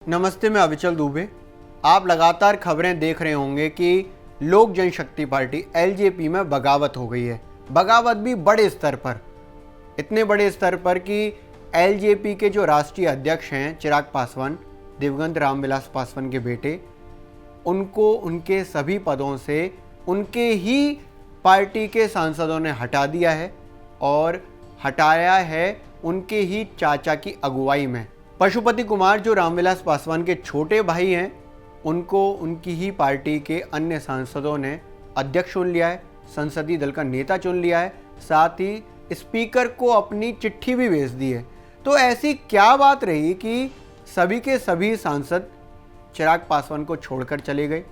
नमस्ते, मैं अविचल दुबे। आप लगातार खबरें देख रहे होंगे कि लोक जनशक्ति पार्टी एलजेपी में बगावत हो गई है। बगावत भी बड़े स्तर पर, इतने बड़े स्तर पर कि एलजेपी के जो राष्ट्रीय अध्यक्ष हैं चिराग पासवान, दिवंगत रामविलास पासवान के बेटे, उनको उनके सभी पदों से उनके ही पार्टी के सांसदों ने हटा दिया है और हटाया है उनके ही चाचा की अगुवाई में। पशुपति कुमार जो रामविलास पासवान के छोटे भाई हैं, उनको उनकी ही पार्टी के अन्य सांसदों ने अध्यक्ष चुन लिया है, संसदीय दल का नेता चुन लिया है, साथ ही स्पीकर को अपनी चिट्ठी भी भेज दी है। तो ऐसी क्या बात रही कि सभी के सभी सांसद चिराग पासवान को छोड़कर चले गए?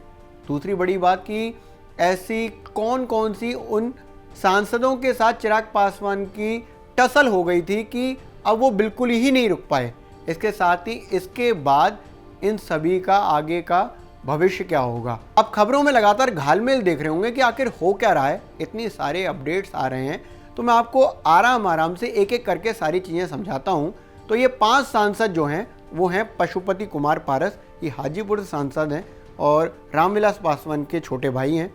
दूसरी बड़ी बात कि ऐसी कौन कौन सी उन सांसदों के साथ चिराग पासवान की टसल हो गई थी कि अब वो बिल्कुल ही नहीं रुक पाए। इसके साथ ही इसके बाद इन सभी का आगे का भविष्य क्या होगा। अब खबरों में लगातार घालमेल देख रहे होंगे कि आखिर हो क्या रहा है, इतनी सारे अपडेट्स आ रहे हैं। तो मैं आपको आराम से एक एक करके सारी चीज़ें समझाता हूँ। तो ये 5 सांसद जो हैं वो हैं पशुपति कुमार पारस, ये हाजीपुर से सांसद हैं और रामविलास पासवान के छोटे भाई हैं।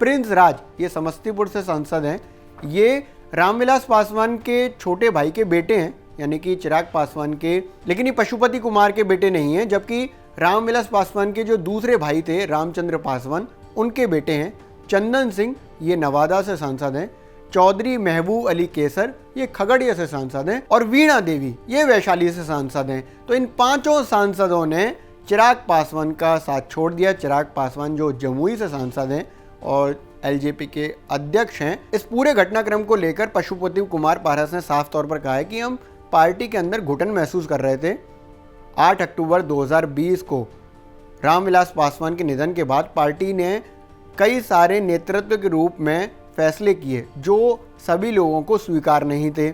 प्रिंस राज, ये समस्तीपुर से सांसद हैं, ये रामविलास पासवान के छोटे भाई के बेटे हैं, यानी कि चिराग पासवान के, लेकिन ये पशुपति कुमार के बेटे नहीं हैं। जबकि रामविलास पासवान के जो दूसरे भाई थे रामचंद्र पासवान, उनके बेटे हैं। चंदन सिंह, ये नवादा से सांसद हैं। चौधरी महबूब अली केसर, ये खगड़िया से सांसद हैं। और वीणा देवी, ये वैशाली से सांसद हैं। तो इन 5 सांसदों ने चिराग पासवान का साथ छोड़ दिया। चिराग पासवान जो जमुई से सांसद हैं और एलजेपी के अध्यक्ष हैं। इस पूरे घटनाक्रम को लेकर पशुपति कुमार पारस ने साफ तौर पर कहा है कि हम पार्टी के अंदर घुटन महसूस कर रहे थे। 8 अक्टूबर 2020 को रामविलास पासवान के निधन के बाद पार्टी ने कई सारे नेतृत्व के रूप में फैसले किए जो सभी लोगों को स्वीकार नहीं थे।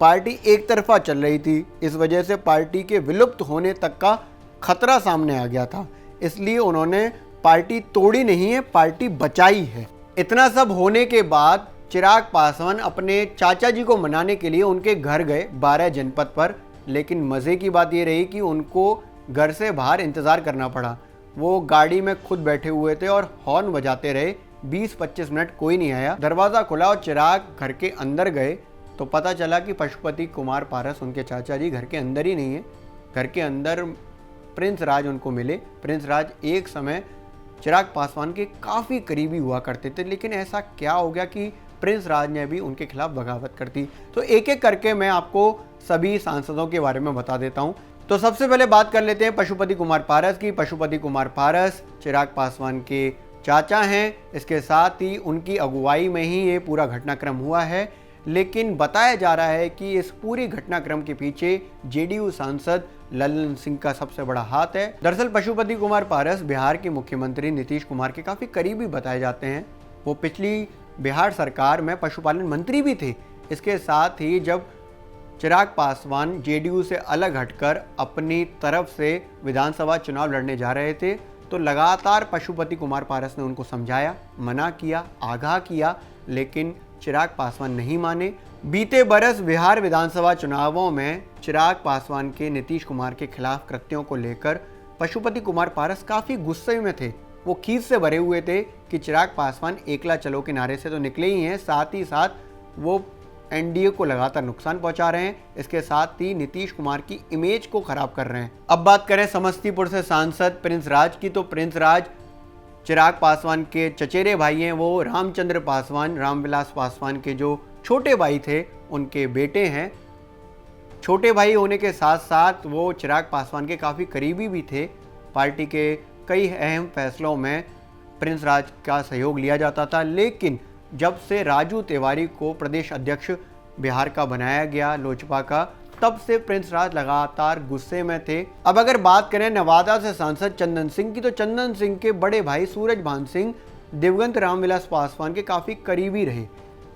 पार्टी एक तरफा चल रही थी, इस वजह से पार्टी के विलुप्त होने तक का खतरा सामने आ गया था। इसलिए उन्होंने पार्टी तोड़ी नहीं है, पार्टी बचाई है। इतना सब होने के बाद चिराग पासवान अपने चाचा जी को मनाने के लिए उनके घर गए 12 जनपद पर। लेकिन मज़े की बात ये रही कि उनको घर से बाहर इंतज़ार करना पड़ा। वो गाड़ी में खुद बैठे हुए थे और हॉर्न बजाते रहे। 20-25 मिनट कोई नहीं आया। दरवाज़ा खुला और चिराग घर के अंदर गए तो पता चला कि पशुपति कुमार पारस, उनके चाचा जी, घर के अंदर ही नहीं है। घर के अंदर प्रिंस राज उनको मिले। प्रिंस राज एक समय चिराग पासवान के काफ़ी करीबी हुआ करते थे, लेकिन ऐसा क्या हो गया कि प्रिंस राज ने भी उनके खिलाफ बगावत कर दी। तो एक एक करके मैं आपको सभी सांसदों के बारे में बता देता हूं। तो सबसे पहले बात कर लेते हैं पशुपति कुमार पारस की। पशुपति कुमार पारस चिराग पासवान के चाचा हैं। इसके साथ ही उनकी अगुवाई में ही ये पूरा घटनाक्रम हुआ है। लेकिन बताया जा रहा है कि इस पूरी घटनाक्रम के पीछे जेडीयू सांसद लल्लन सिंह का सबसे बड़ा हाथ है। दरअसल पशुपति कुमार पारस बिहार के मुख्यमंत्री नीतीश कुमार के काफ़ी करीबी बताए जाते हैं। वो पिछली बिहार सरकार में पशुपालन मंत्री भी थे। इसके साथ ही जब चिराग पासवान जेडीयू से अलग हटकर अपनी तरफ से विधानसभा चुनाव लड़ने जा रहे थे तो लगातार पशुपति कुमार पारस ने उनको समझाया, मना किया, आगाह किया, लेकिन चिराग पासवान नहीं माने। बीते बरस बिहार विधानसभा चुनावों में चिराग पासवान के नीतीश कुमार के खिलाफ कृत्यों को लेकर पशुपति कुमार पारस काफ़ी गुस्से में थे। वो खीस से भरे हुए थे कि चिराग पासवान एकला चलो के नारे से तो निकले ही हैं, साथ ही साथ वो एनडीए को लगातार नुकसान पहुंचा रहे हैं। इसके साथ ही नीतीश कुमार की इमेज को खराब कर रहे हैं। अब बात करें समस्तीपुर से सांसद प्रिंस राज की, तो प्रिंस राज चिराग पासवान के चचेरे भाई हैं। वो रामचंद्र पासवान, रामविलास पासवान के जो छोटे भाई थे, उनके बेटे हैं। छोटे भाई होने के साथ साथ वो चिराग पासवान के काफ़ी करीबी भी थे। पार्टी के कई अहम फैसलों में प्रिंस राज का सहयोग लिया जाता था। लेकिन जब से राजू तिवारी को प्रदेश अध्यक्ष बिहार का बनाया गया लोजपा का, तब से प्रिंस राज लगातार गुस्से में थे। अब अगर बात करें नवादा से सांसद चंदन सिंह की, तो चंदन सिंह के बड़े भाई सूरजभान सिंह दिवंगत रामविलास पासवान के काफ़ी करीबी रहे।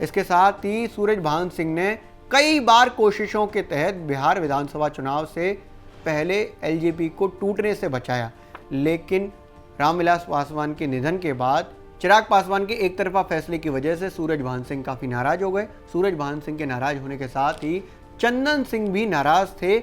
इसके साथ ही सूरजभान सिंह ने कई बार कोशिशों के तहत बिहार विधानसभा चुनाव से पहले एलजेपी को टूटने से बचाया। लेकिन रामविलास पासवान के निधन के बाद चिराग पासवान के एक तरफा फैसले की वजह से सूरजभान सिंह काफ़ी नाराज हो गए। सूरजभान सिंह के नाराज होने के साथ ही चंदन सिंह भी नाराज थे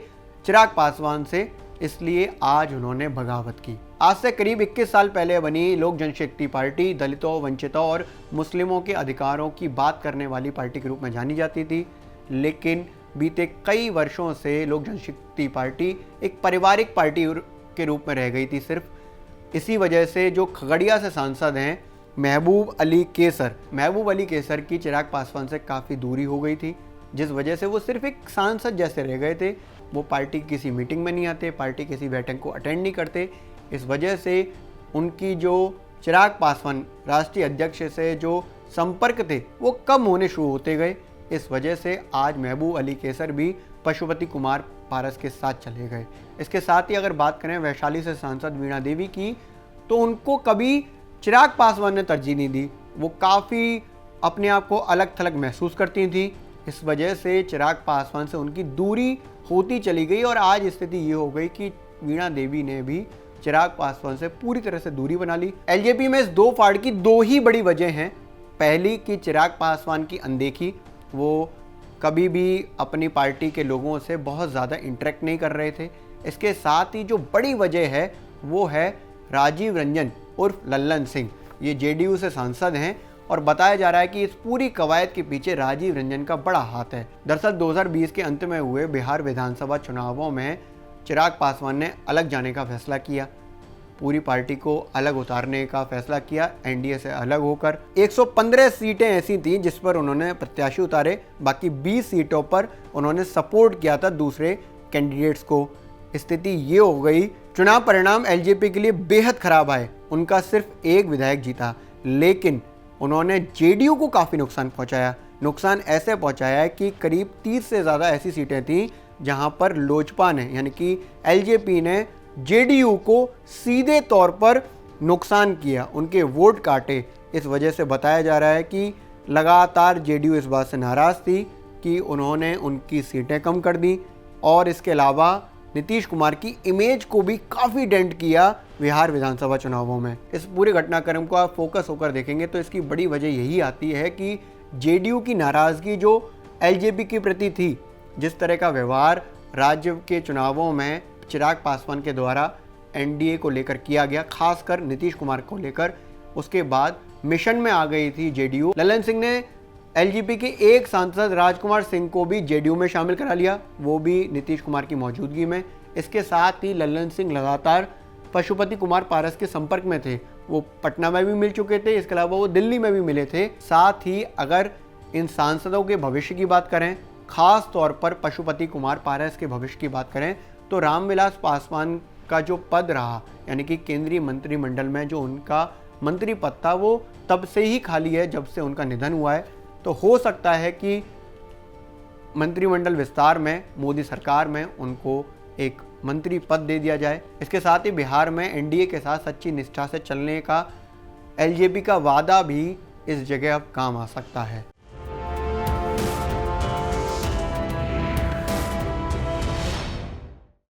चिराग पासवान से इसलिए आज उन्होंने बगावत की। आज से करीब 21 साल पहले बनी लोक जनशक्ति पार्टी दलितों, वंचितों और मुस्लिमों के अधिकारों की बात करने वाली पार्टी के रूप में जानी जाती थी, लेकिन बीते कई वर्षों से लोक जनशक्ति पार्टी एक पारिवारिक पार्टी के रूप में रह गई थी। सिर्फ इसी वजह से जो खगड़िया से सांसद हैं महबूब अली कैसर की चिराग पासवान से काफ़ी दूरी हो गई थी, जिस वजह से वो सिर्फ एक सांसद जैसे रह गए थे। वो पार्टी की किसी मीटिंग में नहीं आते, पार्टी किसी बैठक को अटेंड नहीं करते। इस वजह से उनकी जो चिराग पासवान राष्ट्रीय अध्यक्ष से जो संपर्क थे वो कम होने शुरू होते गए। इस वजह से आज महबूब अली कैसर भी पशुपति कुमार पारस के साथ चले गए। इसके साथ ही अगर बात करें वैशाली से सांसद वीणा देवी की, तो उनको कभी चिराग पासवान ने तरजीह नहीं दी। वो काफ़ी अपने आप को अलग थलग महसूस करती थी। इस वजह से चिराग पासवान से उनकी दूरी होती चली गई और आज स्थिति ये हो गई कि वीणा देवी ने भी चिराग पासवान से पूरी तरह से दूरी बना ली। एलजेपी में इस दो फाड़ की दो ही बड़ी वजह हैं। पहली कि चिराग पासवान की अनदेखी, वो कभी भी अपनी पार्टी के लोगों से बहुत ज़्यादा इंटरेक्ट नहीं कर रहे थे। इसके साथ ही जो बड़ी वजह है वो है राजीव रंजन उर्फ लल्लन सिंह। ये जेडीयू से सांसद हैं और बताया जा रहा है कि इस पूरी कवायद के पीछे राजीव रंजन का बड़ा हाथ है। दरअसल 2020 के अंत में हुए बिहार विधानसभा चुनावों में चिराग पासवान ने अलग जाने का फैसला किया, पूरी पार्टी को अलग उतारने का फैसला किया। एनडीए से अलग होकर 115 सीटें ऐसी थीं जिस पर उन्होंने प्रत्याशी उतारे, बाकी 20 सीटों पर उन्होंने सपोर्ट किया था दूसरे कैंडिडेट्स को। स्थिति ये हो गई, चुनाव परिणाम एलजेपी के लिए बेहद खराब आए। उनका सिर्फ एक विधायक जीता, लेकिन उन्होंने जेडीयू को काफ़ी नुकसान पहुंचाया। नुकसान ऐसे पहुंचाया कि करीब 30 से ज़्यादा ऐसी सीटें थीं जहां पर लोजपा ने यानी कि एलजेपी ने जेडीयू को सीधे तौर पर नुकसान किया, उनके वोट काटे। इस वजह से बताया जा रहा है कि लगातार जेडीयू इस बात से नाराज़ थी कि उन्होंने उनकी सीटें कम कर दी और इसके अलावा नीतीश कुमार की इमेज को भी काफ़ी डेंट किया बिहार विधानसभा चुनावों में। इस पूरे घटनाक्रम को आप फोकस होकर देखेंगे तो इसकी बड़ी वजह यही आती है कि जेडीयू की नाराज़गी जो एलजेपी के प्रति थी, जिस तरह का व्यवहार राज्य के चुनावों में चिराग पासवान के द्वारा एनडीए को लेकर किया गया, खासकर नीतीश कुमार को लेकर, उसके बाद मिशन में आ गई थी जेडीयू। लल्लन सिंह ने एलजेपी के एक सांसद राजकुमार सिंह को भी जेडीयू में शामिल करा लिया, वो भी नीतीश कुमार की मौजूदगी में। इसके साथ ही लल्लन सिंह लगातार पशुपति कुमार पारस के संपर्क में थे। वो पटना में भी मिल चुके थे, इसके अलावा वो दिल्ली में भी मिले थे। साथ ही अगर इन सांसदों के भविष्य की बात करें, खास तौर पर पशुपति कुमार पारस के भविष्य की बात करें, तो रामविलास पासवान का जो पद रहा यानी कि केंद्रीय मंत्रिमंडल में जो उनका मंत्री पद था वो तब से ही खाली है जब से उनका निधन हुआ है। तो हो सकता है कि मंत्रिमंडल विस्तार में मोदी सरकार में उनको एक मंत्री पद दे दिया जाए। इसके साथ ही बिहार में एनडीए के साथ सच्ची निष्ठा से चलने का एलजेपी का वादा भी इस जगह अब काम आ सकता है।